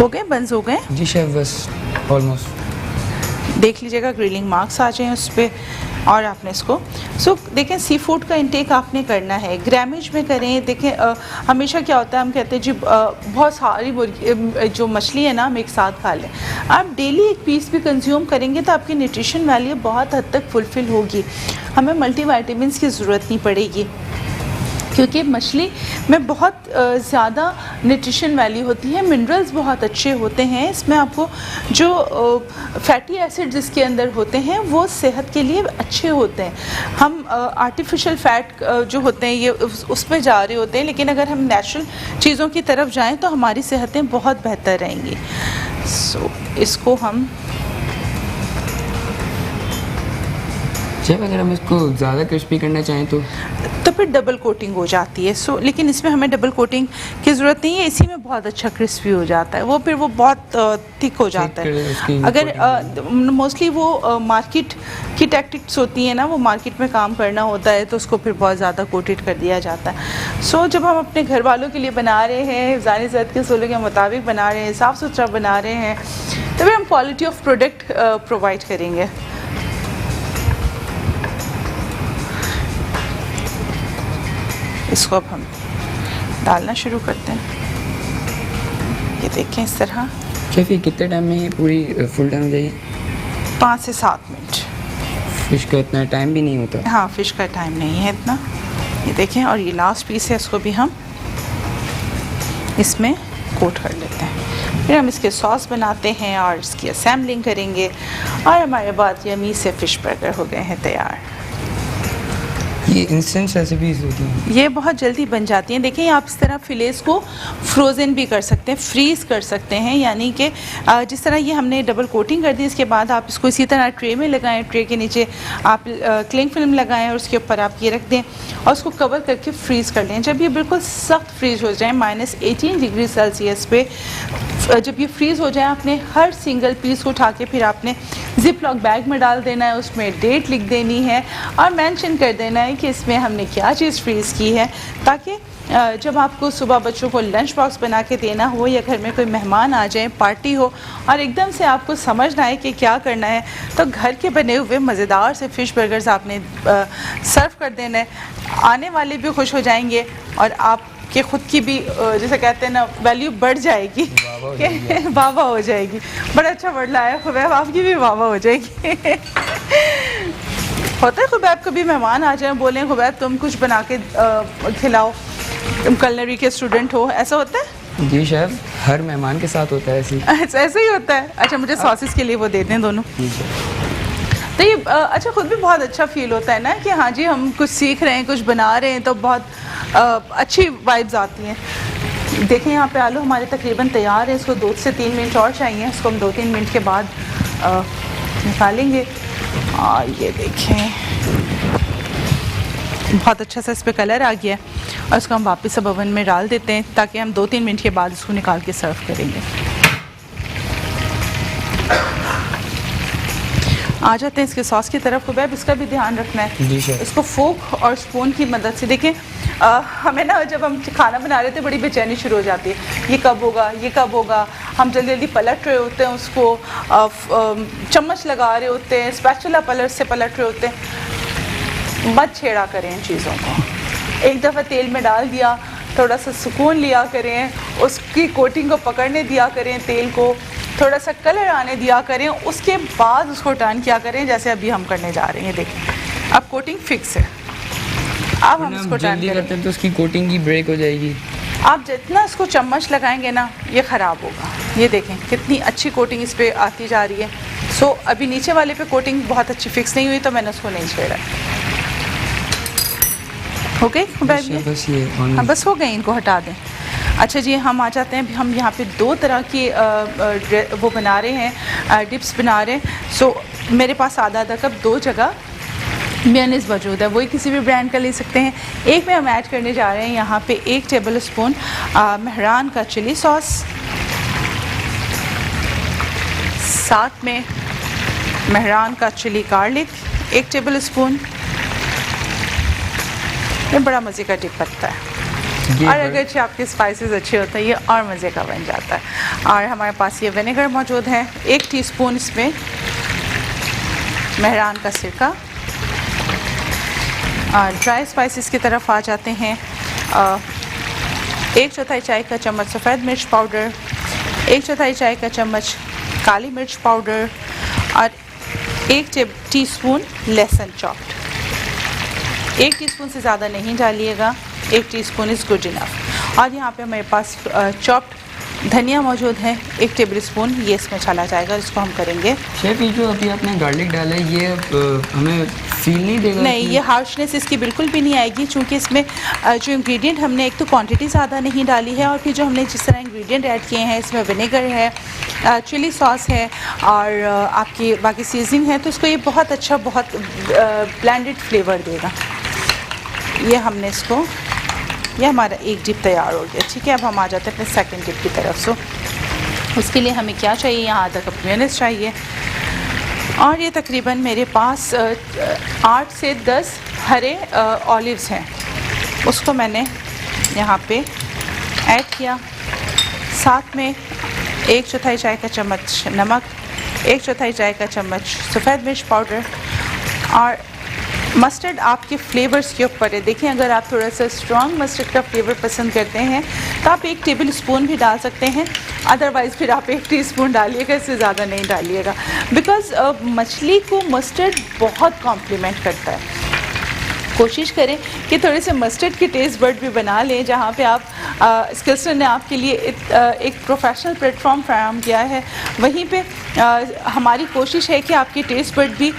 हो गए, बंस हो गए जी शेफ, बस ऑलमोस्ट। देख लीजिएगा ग्रिलिंग मार्क्स आ जाएं उस पर, और आपने इसको देखें, सी फूड का इंटेक आपने करना है, ग्रामेज में करें। देखें हमेशा क्या होता है, हम कहते हैं जी बहुत सारी मुर्गी जो मछली है ना हम एक साथ खा लें। आप डेली एक पीस भी कंज्यूम करेंगे तो आपकी न्यूट्रिशन वैल्यू बहुत हद तक फुलफ़िल होगी। हमें मल्टीवाइटामिन्स की ज़रूरत नहीं पड़ेगी, क्योंकि मछली में बहुत ज़्यादा न्यूट्रिशन वैल्यू होती है, मिनरल्स बहुत अच्छे होते हैं इसमें। आपको जो फैटी एसिड्स इसके अंदर होते हैं वो सेहत के लिए अच्छे होते हैं। हम आर्टिफिशियल फ़ैट जो होते हैं ये उस पर जा रहे होते हैं, लेकिन अगर हम नेचुरल चीज़ों की तरफ जाएं तो हमारी सेहतें बहुत बेहतर रहेंगी। सो इसको हम शेफ, अगर हम इसको ज़्यादा क्रिस्पी करना चाहें तो फिर डबल कोटिंग हो जाती है। सो लेकिन इसमें हमें डबल कोटिंग की ज़रूरत नहीं है, इसी में बहुत अच्छा क्रिस्पी हो जाता है वो, फिर वो बहुत थिक हो जाता है। अगर मोस्टली वो मार्केट की टैक्टिक्स होती हैं ना, वो मार्केट में काम करना होता है तो उसको फिर बहुत ज़्यादा कोटेड कर दिया जाता है। सो जब हम अपने घर वालों के लिए बना रहे हैं, ज़ानी ज़रूरत के सोलों के मुताबिक बना रहे हैं, साफ़ सुथरा बना रहे हैं, तो फिर हम क्वालिटी ऑफ प्रोडक्ट प्रोवाइड करेंगे। इसको अब हम डालना शुरू करते हैं। ये देखें इस तरह। शेफ, ये कितने टाइम में पूरी फुल डन हो जाएगी? 5 से 7 मिनट। फ़िश का इतना टाइम भी नहीं होता? हाँ, फ़िश का टाइम नहीं है इतना। ये देखें, और ये लास्ट पीस है, इसको भी हम इसमें कोट कर लेते हैं। फिर हम इसके सॉस बनाते हैं और इसकी असेंबलिंग करेंगे और हमारे बाद यमी से फ़िश बर्गर हो गए हैं तैयार। ये इंस्टेंट रेसिपीज होती हैं, ये बहुत जल्दी बन जाती हैं। देखिए आप इस तरह फिलेस को फ्रोज़न भी कर सकते हैं, फ्रीज़ कर सकते हैं, यानी कि जिस तरह ये हमने डबल कोटिंग कर दी, इसके बाद आप इसको इसी तरह ट्रे में लगाएं, ट्रे के नीचे आप क्लिंग फिल्म लगाएं और उसके ऊपर आप ये रख दें और उसको कवर करके फ्रीज़ कर लें। जब ये बिल्कुल सख्त फ्रीज़ हो जाए -18 डिग्री सेल्सियस पे, जब ये फ्रीज़ हो जाए, आपने हर सिंगल पीस को उठा के फिर आपने जिप लॉक बैग में डाल देना है, उसमें डेट लिख देनी है और मेंशन कर देना है कि इसमें हमने क्या चीज़ फ्रीज़ की है, ताकि जब आपको सुबह बच्चों को लंच बॉक्स बना के देना हो या घर में कोई मेहमान आ जाए, पार्टी हो और एकदम से आपको समझ ना आए कि क्या करना है, तो घर के बने हुए मज़ेदार से फ़िश बर्गर्स आपने सर्व कर देना है। आने वाले भी खुश हो जाएंगे और आपके ख़ुद की भी जैसे कहते हैं ना वैल्यू बढ़ जाएगी, वाह हो जाएगी। बड़ा अच्छा वर्ड लाया खुबैब, आपकी भी वाह हो जाएगी। होता है खुबैब कभी मेहमान आ जाए बोलें खुबैब तुम कुछ बना के खिलाओ, तुम कलनरी के स्टूडेंट हो, ऐसा होता है? जी शेफ, हर मेहमान के साथ होता है ऐसे ही होता है। अच्छा मुझे सॉसेस के लिए वो देते हैं दोनों। तो ये अच्छा खुद भी बहुत अच्छा फील होता है ना कि हाँ जी हम कुछ सीख रहे हैं, कुछ बना रहे हैं, तो बहुत अच्छी वाइब्स आती हैं। देखें यहाँ पे आलू हमारे तकरीबन तैयार है, इसको 2 से 3 मिनट और चाहिए, इसको हम 2-3 मिनट के बाद निकालेंगे। और ये देखें बहुत अच्छा सा इस पर कलर आ गया है और इसको हम वापस अब ओवन में डाल देते हैं ताकि हम 2-3 मिनट के बाद इसको निकाल के सर्व करेंगे। आ जाते हैं इसके सॉस की तरफ। खुबैब इसका भी ध्यान रखना है, इसको फोक और स्पून की मदद से। देखें हमें ना जब हम खाना बना रहे थे बड़ी बेचैनी शुरू हो जाती है, ये कब होगा, ये कब होगा। हम जल्दी जल्दी पलट रहे होते हैं उसको, चम्मच लगा रहे होते हैं, स्पैचुला से पलट रहे होते हैं। मत छेड़ा करें इन चीज़ों को। एक दफ़ा तेल में डाल दिया, थोड़ा सा सुकून लिया करें, उसकी कोटिंग को पकड़ने दिया करें, तेल को थोड़ा सा कलर आने दिया करें, उसके बाद उसको टर्न किया करें जैसे अभी हम करने जा रहे हैं। देखें अब कोटिंग फिक्स है, अब हम इसको टर्न करते हैं तो उसकी कोटिंग की ब्रेक हो जाएगी। आप जितना इसको चम्मच लगाएंगे ना ये ख़राब होगा। ये देखें कितनी अच्छी कोटिंग इस पर आती जा रही है। सो अभी नीचे वाले पे कोटिंग बहुत अच्छी फिक्स नहीं हुई तो मैंने उसको नहीं छेड़ा। हो गई हाँ बस हो गई, इनको हटा दें। अच्छा जी हम आ जाते हैं, हम यहाँ पे 2 तरह की वो बना रहे हैं, डिप्स बना रहे हैं। सो मेरे पास आधा कप 2 जगह मेयोनीज़ मौजूद है, वही किसी भी ब्रांड का ले सकते हैं। एक में हम ऐड करने जा रहे हैं यहाँ पे 1 टेबल स्पून मेहरान का चिली सॉस, साथ में मेहरान का चिली गार्लिक 1 टेबल स्पून। ये बड़ा मज़े का डिप बनता है और अगर आपके स्पाइसेस अच्छे होते हैं ये और मज़े का बन जाता है। और हमारे पास ये विनेगर मौजूद है, 1 टीस्पून इसमें मेहरान का सिरका। ड्राई स्पाइसेस की तरफ आ जाते हैं। 1/4 चाय का चम्मच सफ़ेद मिर्च पाउडर, 1/4 चाय का चम्मच काली मिर्च पाउडर और 1 टीस्पून लहसुन चॉप्ड। 1 टीस्पून से ज़्यादा नहीं डालिएगा, 1 टीस्पून इज़ गुड इनफ। और यहाँ पे हमारे पास चॉप्ड धनिया मौजूद है, 1 टेबल स्पून, ये इसमें चला जाएगा, इसको हम करेंगे। शेफ ये जो अभी आपने गार्लिक डाला है ये हमें फील नहीं देगा? नहीं, ये हार्शनेस इसकी बिल्कुल भी नहीं आएगी, चूँकि इसमें जो इंग्रेडिएंट हमने एक तो क्वांटिटी ज़्यादा नहीं डाली है और फिर जो हमने जिस तरह इंग्रेडिएंट ऐड किए हैं, इसमें विनेगर है, चिली सॉस है और आपकी बाकी सीजनिंग है, तो इसको ये बहुत अच्छा, बहुत ब्लेंडेड फ्लेवर देगा। ये हमने इसको, ये हमारा एक डिप तैयार हो गया। ठीक है, अब हम आ जाते हैं अपने सेकंड डिप की तरफ। सो उसके लिए हमें क्या चाहिए, यहाँ आधा कप मेयोनीज़ चाहिए और ये तकरीबन मेरे पास 8 से 10 हरे ऑलिव्स हैं, उसको मैंने यहाँ पे ऐड किया। साथ में 1/4 चाय का चम्मच नमक, 1/4 चाय का चम्मच सफ़ेद मिर्च पाउडर और मस्टर्ड आपके फ्लेवर्स के ऊपर है। देखिए अगर आप थोड़ा सा स्ट्रॉन्ग मस्टर्ड का फ्लेवर पसंद करते हैं तो आप 1 टेबल स्पून भी डाल सकते हैं, अदरवाइज़ फिर आप 1 टीस्पून डालिएगा, इससे ज़्यादा नहीं डालिएगा, बिकॉज़ मछली को मस्टर्ड बहुत कॉम्प्लीमेंट करता है। कोशिश करें कि थोड़े से मस्टर्ड के टेस्ट बर्ड भी बना लें, जहाँ पे आप स्किल्सटर ने आपके लिए एक प्रोफेशनल प्लेटफॉर्म फराहम किया है, वहीं पे हमारी कोशिश है कि आपके टेस्ट बर्ड भी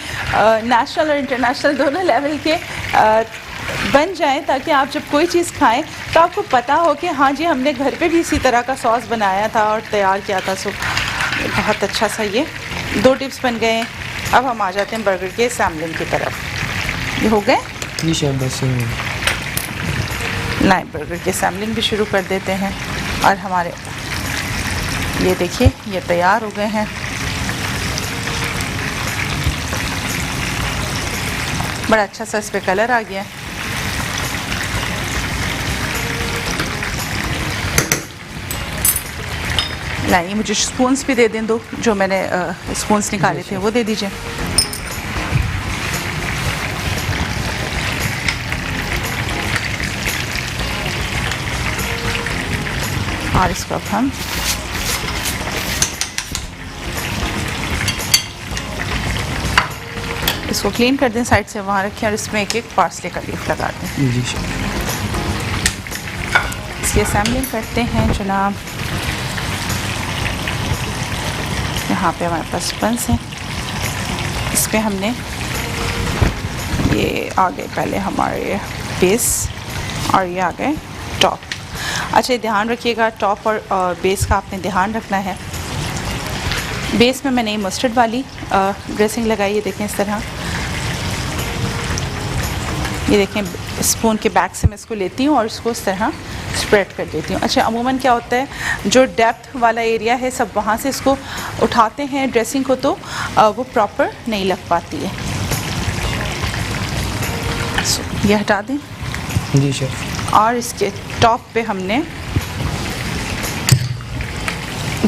नेशनल और इंटरनेशनल दोनों लेवल के बन जाएं, ताकि आप जब कोई चीज़ खाएं तो आपको पता हो कि हाँ जी हमने घर पे भी इसी तरह का सॉस बनाया था और तैयार किया था। सो बहुत अच्छा सा ये 2 टिप्स बन गए। अब हम आ जाते हैं बर्गर के सैम्पलिंग की तरफ। ये हो गए जी शेफ, बस लाइन बर्गर के सैम्पलिंग भी शुरू कर देते हैं। और हमारे ये देखिए ये तैयार हो गए हैं। बड़ा अच्छा सा इस पर कलर आ गया है। लाइए मुझे स्पून्स भी दे दें, दो जो मैंने स्पून्स निकाले थे वो दे दीजिए। और इसको अब हम इसको क्लीन कर दें, साइड से वहाँ रखें और इसमें एक एक पार्सले का लीफ लगा दें। जी शेफ। इसकी असेंबलिंग करते हैं जनाब। यहाँ पे हमारे पास बंस हैं, इस पर हमने ये आ गए पहले हमारे बेस और ये आ गए टॉप। अच्छा ध्यान रखिएगा टॉप और बेस का आपने ध्यान रखना है। बेस में मैंने मस्टर्ड वाली ड्रेसिंग लगाई है, देखें इस तरह। ये देखें स्पून के बैक से मैं इसको लेती हूँ और इसको इस तरह स्प्रेड कर देती हूँ। अच्छा अमूमन क्या होता है जो डेप्थ वाला एरिया है सब वहाँ से इसको उठाते हैं ड्रेसिंग को, तो वो प्रॉपर नहीं लग पाती है। ये हटा दें जी शेफ। और इसके टॉप पे हमने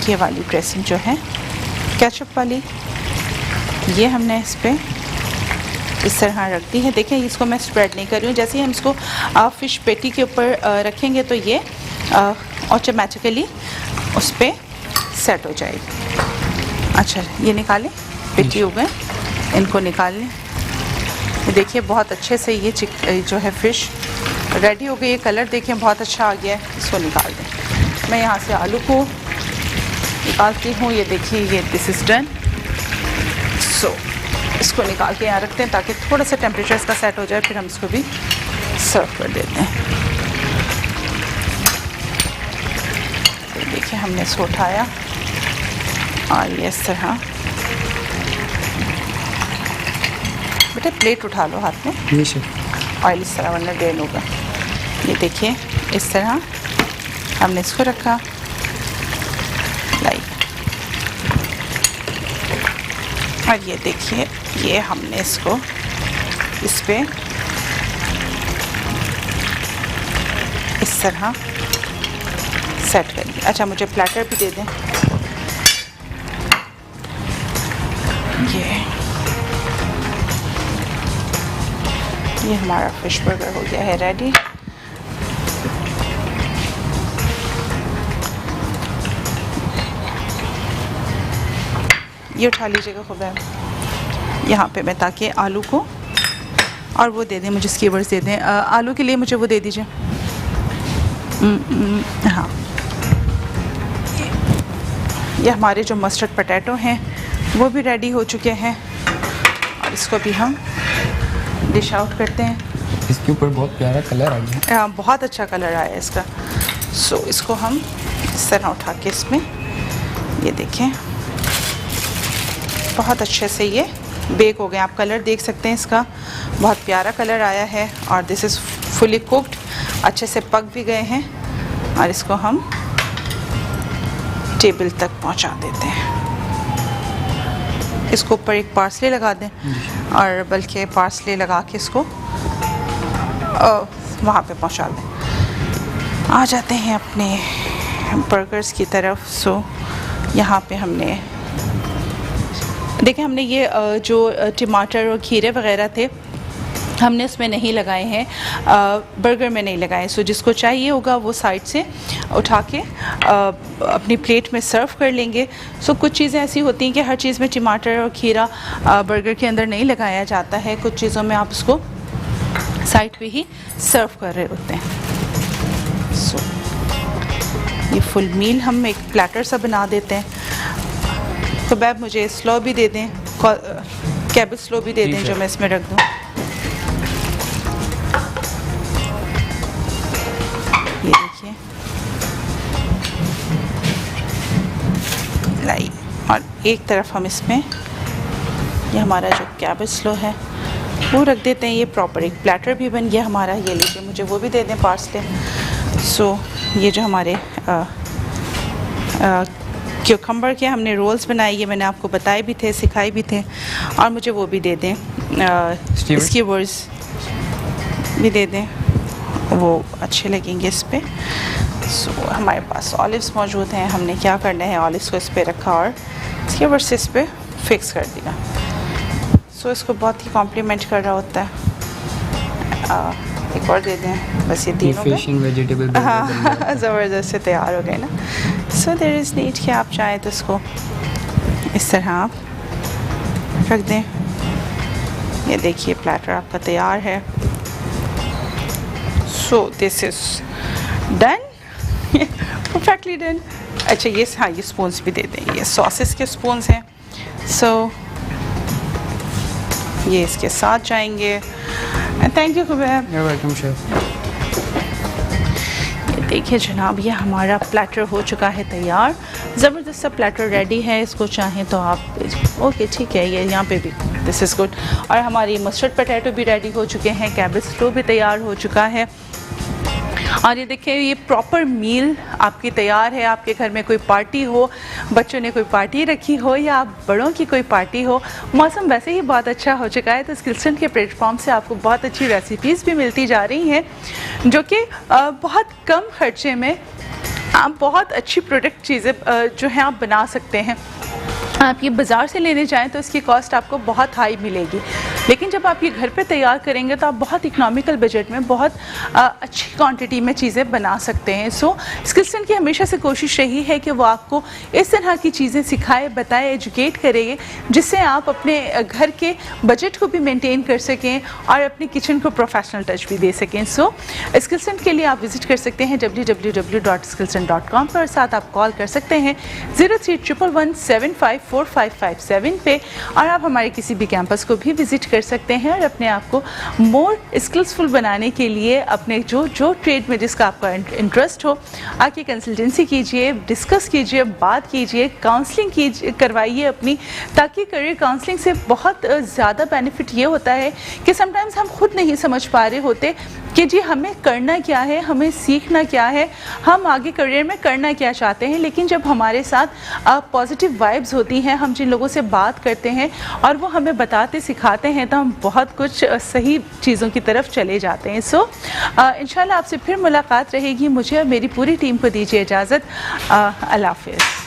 ये वाली ड्रेसिंग जो है केचप वाली, ये हमने इस पर इस तरह रख दी है। देखें इसको मैं स्प्रेड नहीं कर रही हूँ, जैसे ही हम इसको फ़िश पेटी के ऊपर रखेंगे तो ये ऑटोमेटिकली उस पर सेट हो जाएगी। अच्छा ये निकालें, पेटी हो गए, इनको निकाल लें। देखिए बहुत अच्छे से ये जो है फ़िश रेडी हो गई है। कलर देखें बहुत अच्छा आ गया है। इसको निकाल दें। मैं यहाँ से आलू को निकालती हूँ। ये देखिए ये दिस इज़ डन। सो इसको निकाल के यहाँ रखते हैं ताकि थोड़ा सा टेम्परेचर इसका सेट हो जाए, फिर हम इसको भी सर्व कर देते हैं। तो देखिए हमने इसको उठाया और ये इस तरह, बेटा प्लेट उठा लो हाथ में। जी शेफ। ऑयल इस तरह वरना ड्रेन होगा। ये देखिए इस तरह हमने इसको रखा, लाइक, और ये देखिए ये हमने इसको इस पे इस तरह सेट कर दिया। अच्छा मुझे प्लेटर भी दे दें। ये हमारा फिश बर्गर हो गया है रेडी। ये उठा लीजिएगा खुदा यहाँ पे मैं, ताकि आलू को और वो दे दें, मुझे स्कीवर्स दे दें। आलू के लिए मुझे वो दे दीजिए। हाँ ये हमारे जो मस्टर्ड पोटैटो हैं वो भी रेडी हो चुके हैं और इसको भी हम डिश आउट करते हैं। इसके ऊपर बहुत प्यारा कलर आ गया। बहुत अच्छा कलर आया इसका। सो इसको हम इस तरह उठा के इसमें, ये देखें बहुत अच्छे से ये बेक हो गए। आप कलर देख सकते हैं इसका, बहुत प्यारा कलर आया है और दिस इज़ फुली कुक्ड, अच्छे से पक भी गए हैं। और इसको हम टेबल तक पहुंचा देते हैं। इसको ऊपर एक पार्सले लगा दें और बल्कि पार्सले लगा के इसको वहाँ पे पहुंचा दें। आ जाते हैं अपने बर्गर्स की तरफ। सो यहाँ पे हमने देखें, हमने ये जो टमाटर और खीरे वगैरह थे हमने इसमें नहीं लगाए हैं, बर्गर में नहीं लगाए। सो जिसको चाहिए होगा वो साइड से उठा के अपनी प्लेट में सर्व कर लेंगे। सो कुछ चीज़ें ऐसी होती हैं कि हर चीज़ में टमाटर और खीरा बर्गर के अंदर नहीं लगाया जाता है। कुछ चीज़ों में आप उसको साइड पे ही सर्व कर रहे होते हैं। सो ये फुल मील हम एक प्लेटर सा बना देते हैं। तो बैब मुझे स्लो भी दे दें, कैबेज स्लो भी दे दें जो मैं इसमें रख दूँ। ये देखिए लाई, और एक तरफ हम इसमें ये हमारा जो कैबेज स्लो है वो रख देते हैं। ये प्रॉपर एक प्लेटर भी बन गया हमारा। ये लीजिए मुझे वो भी दे दें पार्सले। सो ये जो हमारे क्यूकम्बर के हमने रोल्स बनाए, ये मैंने आपको बताए भी थे, सिखाए भी थे। और मुझे वो भी दे दें, स्कीवर्स भी दे दें, वो अच्छे लगेंगे इस पर। सो हमारे पास ऑलिव्स मौजूद हैं। हमने क्या करना है, ऑलिव्स को इस पर रखा और स्कीवर्स इस पर फिक्स कर दिया। सो इसको बहुत ही कॉम्प्लीमेंट कर रहा होता है। एक और दे दें, बस ये तीनों वेजिटेबल हाँ ज़बरदस्त से तैयार हो गए ना। सो देयर इज़ नीड कि आप चाहें तो इसको इस तरह आप रख दें। ये देखिए प्लेटर आपका तैयार है। So this is done, perfectly done. अच्छा ये हाँ ये स्पून्स भी दे दें, ये सॉसेस के स्पून्स हैं। सो ये इसके साथ जाएंगे। Thank you Khubaib. You're welcome, chef. ये देखिए जनाब, ये हमारा प्लेटर हो चुका है तैयार। ज़बरदस्त सा प्लेटर रेडी है। इसको चाहें तो आप ओके ठीक है, ये यहाँ पे भी दिस इज़ गुड। और हमारी मस्टर्ड पोटैटो भी रेडी हो चुके हैं, कैबेज स्लो भी तैयार हो चुका है। और ये देखिए ये प्रॉपर मील आपकी तैयार है। आपके घर में कोई पार्टी हो, बच्चों ने कोई पार्टी रखी हो या आप बड़ों की कोई पार्टी हो, मौसम वैसे ही बहुत अच्छा हो चुका है, तो स्किल्सन के प्लेटफॉर्म से आपको बहुत अच्छी रेसिपीज़ भी मिलती जा रही हैं जो कि बहुत कम खर्चे में आप बहुत अच्छी प्रोडक्ट चीज़ें जो हैं आप बना सकते हैं। आप ये बाज़ार से लेने जाएं तो इसकी कॉस्ट आपको बहुत हाई मिलेगी, लेकिन जब आप ये घर पे तैयार करेंगे तो आप बहुत इकोनॉमिकल बजट में बहुत अच्छी क्वांटिटी में चीज़ें बना सकते हैं। सो स्किल्सन की हमेशा से कोशिश रही है कि वो आपको इस तरह की चीज़ें सिखाए, बताए, एजुकेट करेंगे जिससे आप अपने घर के बजट को भी मेंटेन कर सकें और अपने किचन को प्रोफेशनल टच भी दे सकें। सो स्किल्सन के लिए आप विज़िट कर सकते हैं www.skillson.com पर। साथ आप कॉल कर सकते हैं 0311175455 पे, और आप हमारे किसी भी कैंपस को भी विज़िट कर सकते हैं और अपने आप को मोर स्किल्सफुल बनाने के लिए अपने जो ट्रेड में जिसका आपका इंटरेस्ट हो, आके कंसल्टेंसी कीजिए, डिस्कस कीजिए, बात कीजिए, काउंसलिंग कीजिए, करवाइए अपनी, ताकि करियर काउंसलिंग से बहुत ज़्यादा बेनिफिट ये होता है कि समटाइम्स हम खुद नहीं समझ पा रहे होते कि जी हमें करना क्या है, हमें सीखना क्या है, हम आगे करियर में करना क्या चाहते हैं। लेकिन जब हमारे साथ पॉजिटिव वाइब्स होती हैं, हम जिन लोगों से बात करते हैं और वो हमें बताते सिखाते हैं, तो हम बहुत कुछ सही चीज़ों की तरफ चले जाते हैं। सो इंशाल्लाह आपसे फिर मुलाकात रहेगी। मुझे और मेरी पूरी टीम को दीजिए इजाज़त। अल्लाह हाफ़िज़।